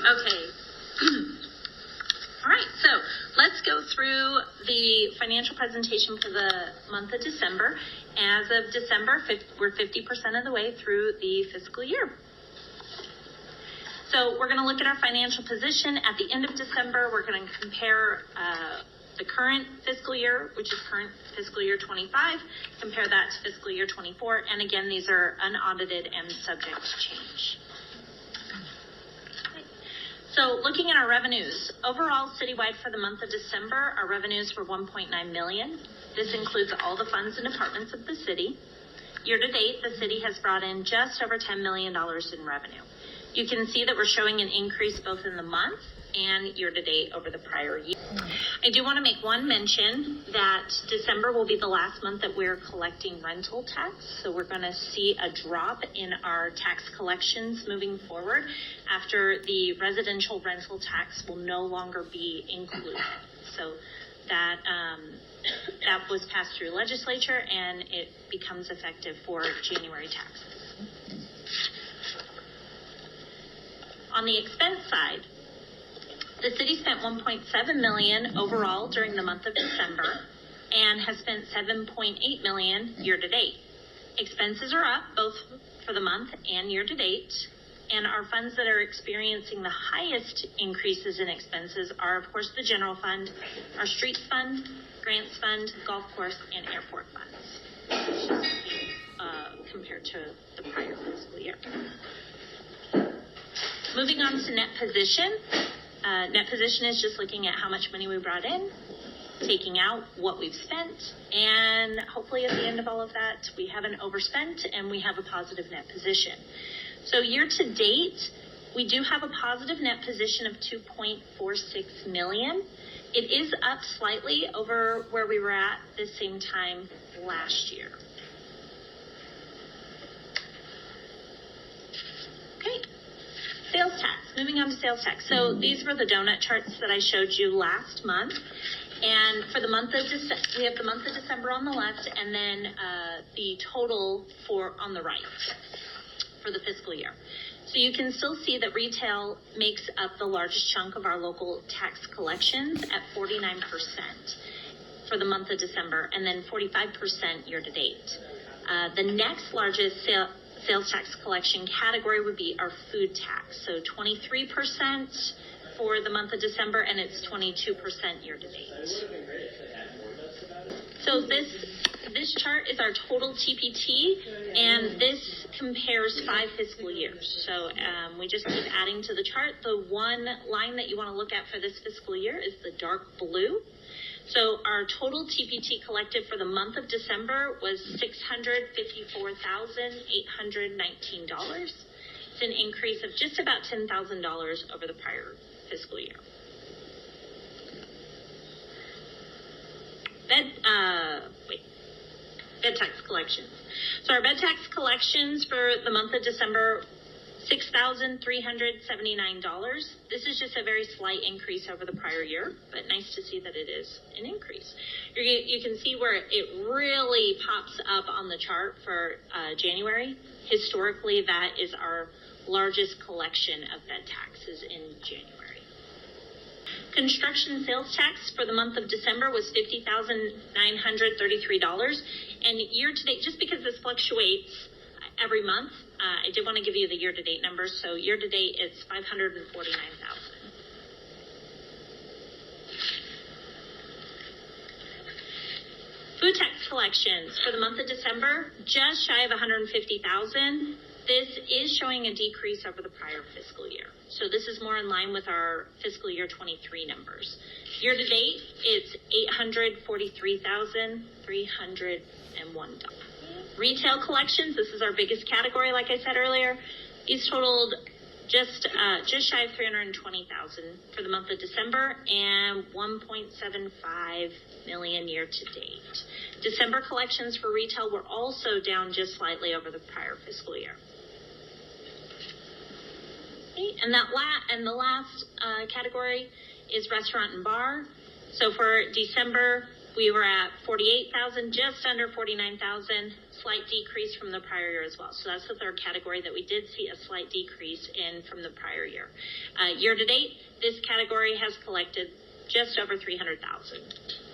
Okay. All right, so let's go through the financial presentation for the month of December. As of December, we're 50% of the way through the fiscal year. So we're going to look at our financial position. At the end of December, we're going to compare the current fiscal year, which is current fiscal year 25, compare that to fiscal year 24. And again, these are unaudited and subject to change. So looking at our revenues, overall citywide for the month of December, our revenues were $1.9 million. This includes all the funds and departments of the city. Year to date, the city has brought in just over $10 million in revenue. You can see that we're showing an increase both in the month and year to date over the prior year. I do want to make one mention that December will be the last month that we're collecting rental tax. So we're going to see a drop in our tax collections moving forward after the residential rental tax will no longer be included. So that was passed through legislature and it becomes effective for January taxes. On the expense side, the city spent $1.7 million overall during the month of December and has spent $7.8 million year to date. Expenses are up both for the month and year to date, and our funds that are experiencing the highest increases in expenses are, of course, the general fund, our streets fund, grants fund, golf course, and airport funds, compared to the prior fiscal year. Moving on to net position. Net position is just looking at how much money we brought in, taking out what we've spent, and hopefully at the end of all of that, we haven't overspent and we have a positive net position. So year to date, we do have a positive net position of $2.46 million. It is up slightly over where we were at the same time last year. Okay. Sales tax. Moving on to sales tax. So these were the donut charts that I showed you last month. And for the month of December, we have the month of December on the left and then the total on the right for the fiscal year. So you can still see that retail makes up the largest chunk of our local tax collections at 49% for the month of December and then 45% year to date. The next largest sales tax collection category would be our food tax. So 23% for the month of December, and it's 22% year to date. So this chart is our total TPT, and this compares 5 fiscal years. So we just keep adding to the chart. The one line that you want to look at for this fiscal year is the dark blue. So our total TPT collected for the month of December was $654,819. It's an increase of just about $10,000 over the prior fiscal year. Bed tax collections. So our bed tax collections for the month of December, $6,379. This is just a very slight increase over the prior year, but nice to see that it is an increase. You can see where it really pops up on the chart for January. Historically, that is our largest collection of bed taxes in January. Construction sales tax for the month of December was $50,933. And year to date, just because this fluctuates every month, I did want to give you the year-to-date numbers. So year-to-date, it's $549,000. Food tax collections for the month of December, just shy of $150,000. This is showing a decrease over the prior fiscal year. So this is more in line with our fiscal year 23 numbers. Year-to-date, it's $843,301. Retail collections, this is our biggest category, like I said earlier. These totaled just shy of $320,000 for the month of December and $1.75 million year to date. December collections for retail were also down just slightly over the prior fiscal year. Okay, and the last category is restaurant and bar. So for December, we were at $48,000, just under $49,000. slight decrease from the prior year as well. So that's the third category that we did see a slight decrease in from the prior year. Year to date, this category has collected just over $300,000.